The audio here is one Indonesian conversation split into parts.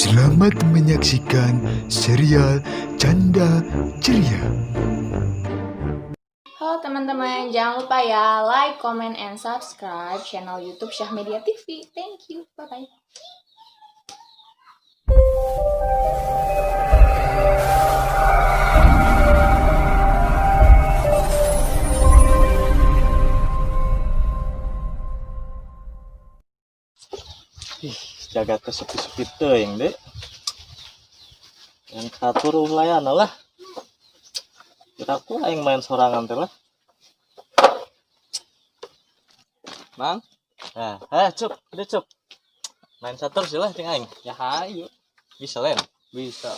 Selamat menyaksikan serial Canda Ceria. Halo teman-teman, jangan lupa ya like, comment, and subscribe channel YouTube Syah Media TV. Thank you, bye-bye. Jaga kesepi-sepi teuing deh. Yang katur layana lah. Kira aku aing main sorangan teh lah. Mang. Nah, cup, udah cup. Main catur sih lah ting aing. Ya hayu. Bisa len? Bisa.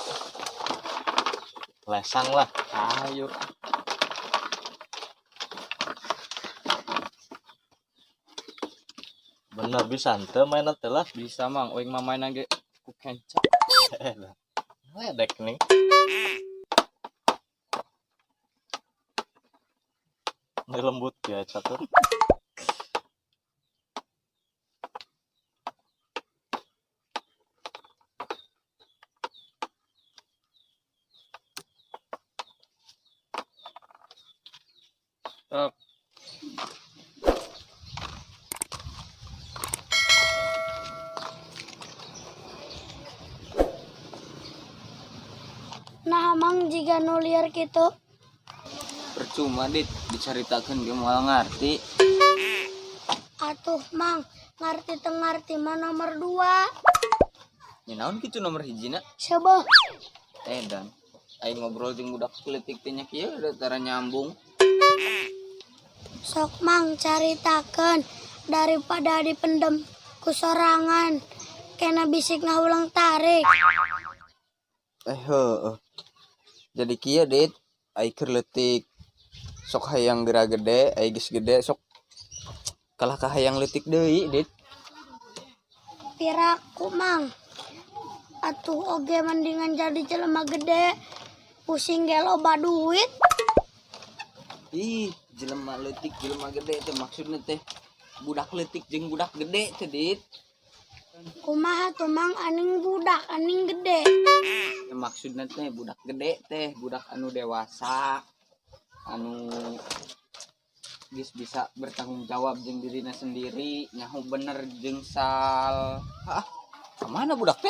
Lesang lah. Ayo. Bener bisa ente main teh lah. Bisa mang, oing mah main ge ku kencang. Ledek nih. Ini lembut ya catur. Stop. Nah, mang jika nuliar gitu. Percuma dit diceritakan dia mau ngerti. Atuh, mang, ngerti mah nomor 2. Nya naon kitu nomor hijina? Coba. Dan aing ngobrol jeung budak kletik teh nya kieu da tara nyambung. Sok mang caritakeun daripada dipendem ku sorangan. Kena bisik ngaulang tarik. Heueuh. Jadi kieu dit, ai keur leutik sok hayang geura gede, ai geus gede sok kalah ka hayang leutik deui dit. Piraku, mang. Atuh oge mendingan jadi jelema gede. Pusing ge loba duit. Ih, jelema leutik jelema gede teh maksudna teh budak leutik jeung budak gede teh dit. Kumaha tuh mang aning budak aning gede. Ya, maksudna teh budak gede teh budak anu dewasa anu geus bisa bertanggung jawab jeung dirina sendiri nyaho bener jeung sal. Hah, kamana budak teh?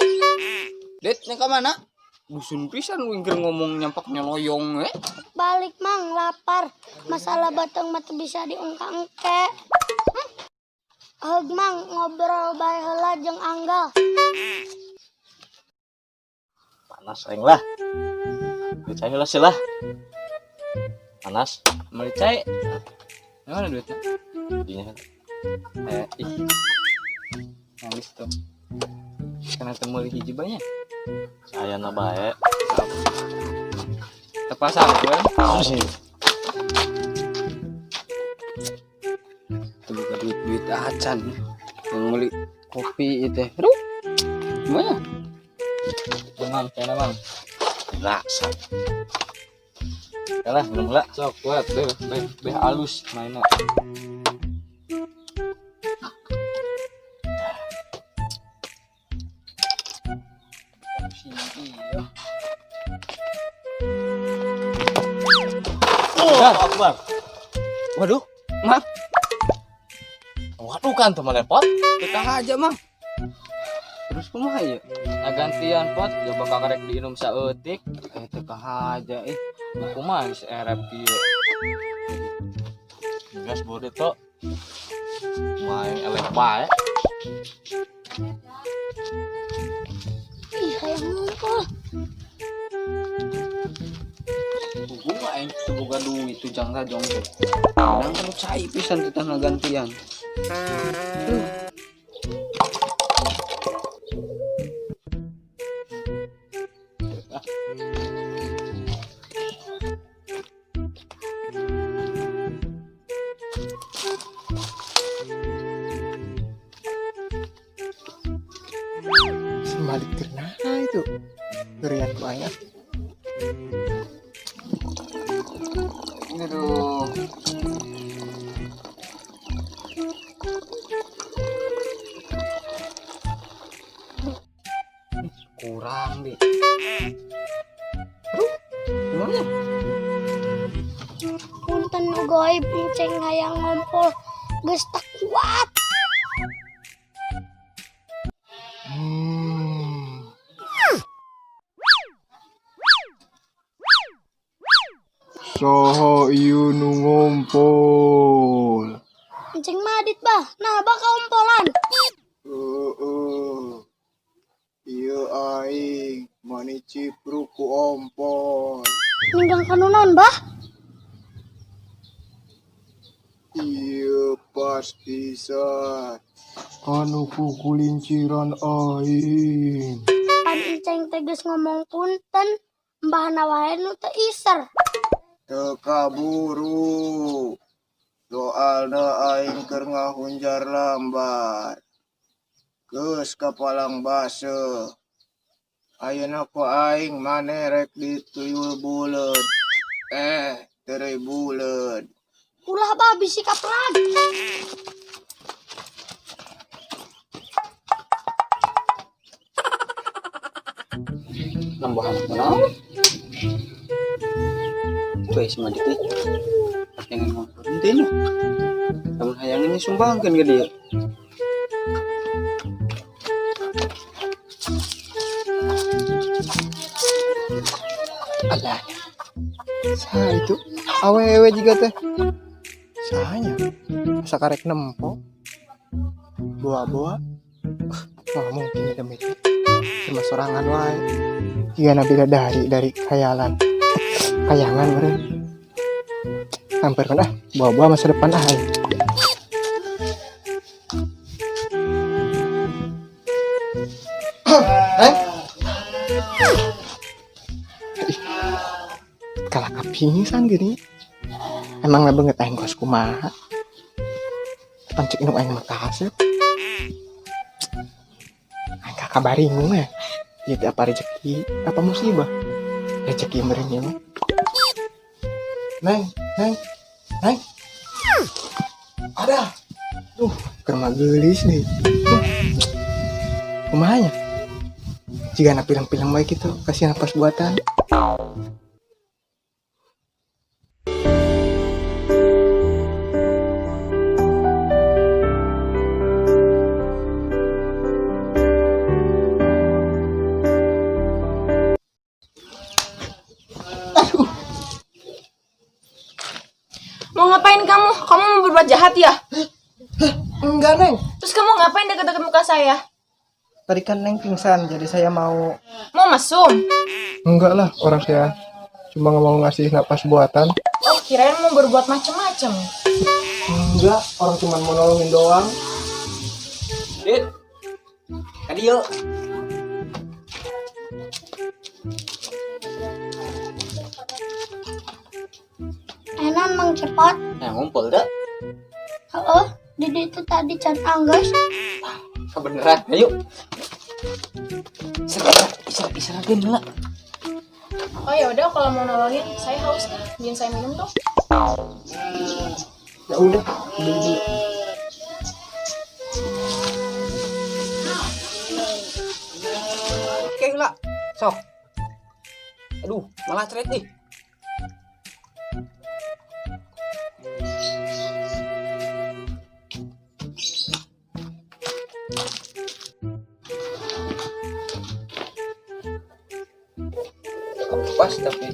Det nya kamana? Dusun pisan wingker ngomong nyampak nyoloyong we. Balik mang lapar. Masalah batang mah teu bisa diungka-engke. Heug mang ngobrol bae heula jeung Anggal. Panas aing lah. Percaya lah sih lah. Panas. Melicai. Mana duitnya? Dinya. Ih. Nangis tuh. Karena temu hiji banyak. Saya na bae. Tepasang gue. Sih. Tuh buka duit acan. Yang beli kopi itu. Aduh. Gimana? Bang, kayaknya bang. Rasa. Yalah, minum lah. Sok, buat beh halus mainnya. Akbar. Waduh, Mang. Waduh kan teman repot. Kita aja, Mang. Terus kumaha ya? Nah gantian pot, coba kakarek diinum saeutik. Teka aja kumaha geus erep kieu. Gas bodi to. Main elek bae. Ih, hayang ngumpul. Gua mah aing teu boga duit tu jangka jongkok. Nang kan cai pisan teh ngagantian. Balik terna itu berian banyak. Aduh. Kurang deh. Gimana? Punten goib encing hayang ngompol geus tak kuat. Soho ieu nu ngumpul. Encing madit bah. Nah, bakal ompolan. Ieu aing mani cipruk ku ompol. Ninggang kanunon bah. Ieu pas pisan. Anu ku kulinciran aing. Pan encing teh geus ngomong punten, mbahna wae nu teu iser. Teu kaburu. Soalna aing keur ngahunjar lambar. Geus ka palang base. Ayeuna ku aing maneh rek dituyul buleud. Teu buleud. Ulah bah bisi kaplan. Nambahan mana? Tuh si Madit nih. Pengen ngobrol nanti nih. Namun hayangnya sumbangkan ke dia. Alah. Sa itu awewe juga teh. Sanya. Sakarek nempo. Boa-boa. Wah mungkin demit. Cuma sorangan wae. Jika nabi dari khayalan. Kayangan meren. Hampir kan boa-boa masa depan Kalah kapingisan gini. Emang nggak banget aing kos kumaha. Pancik nu aing makasep. Aing kakabaringung ya. Itu apa rezeki, apa musibah? Rezeki meureun mah. Neng. Ada. Keur magelis nih. Kumahanya? Jika anak film-film baik itu kasih napas buatan. Mau ngapain kamu? Kamu mau berbuat jahat ya? Enggak, Neng. Terus kamu ngapain deket-deket muka saya? Tadi kan Neng pingsan, jadi saya mau... Mau mesum? Enggak lah, orang saya cuma mau ngasih napas buatan. Oh, kirain mau berbuat macem-macem. Enggak, orang cuma mau nolongin doang. Dit. Tadi yuk. Enan mang cepat. Ngumpul dah. Di itu tadi can anggas. Kebeneran. Ayo. Isyarat lah. Oh ya udah, kalau mau nolongin, saya haus nih. Bikin saya minum dong. Ya udah, dulu. Oke lah. Sok. Aduh, malah ceret nih. Pas tapi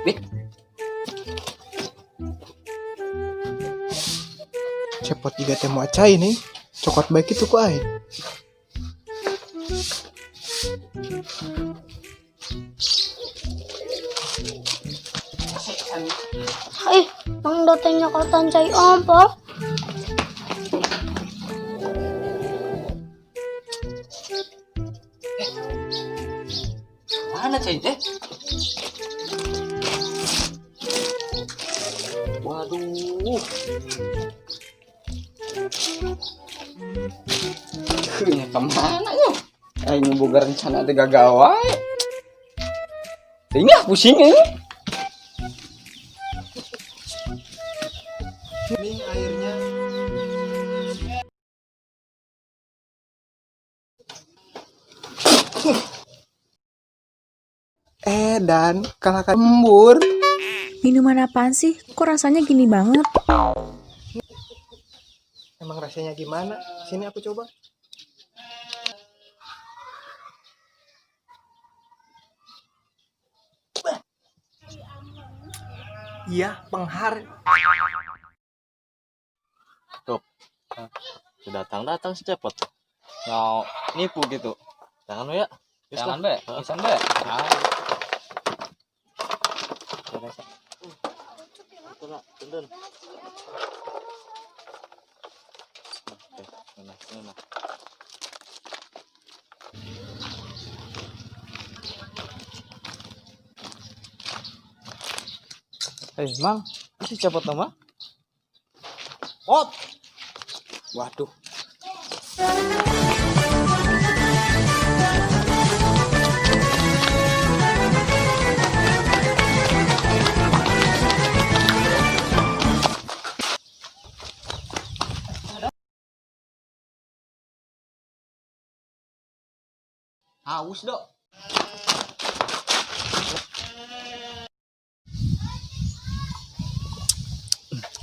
Bit Cepot juga temu acai nih. Cokot baik itu ku aing. Mang dateng nyokotan cai ompol. mana cai teh? Waduh. Nya kemana ya? Aing boga rencana teh gagawa. Ini pusing ini. Dan kalahkan embur. Minuman apaan sih? Kok rasanya gini banget? Emang rasanya gimana? Sini aku coba. Iya, penghar. Datang secepet. Mau nipu gitu. Jangan lu ya. Jangan be, pisan be. Tundun. Mang, masih cepet nama? Waduh. Haus dok.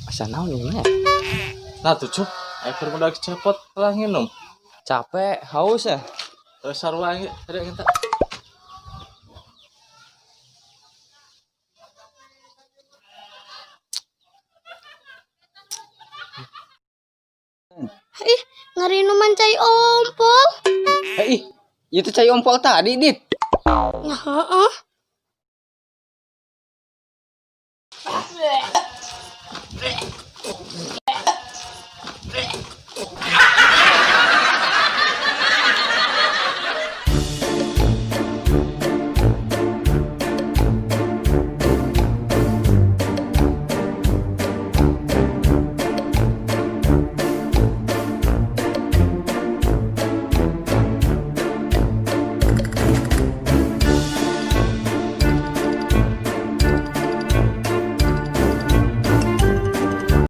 Asa naon ini? Nah tuh cuk, ekor udah cepet lah nginum. Capek, haus ya. Terus sarua lagi, ada kita. Ngerinuman cai ompol. Itu cai ompol tadi, Dit. Nah, heeh.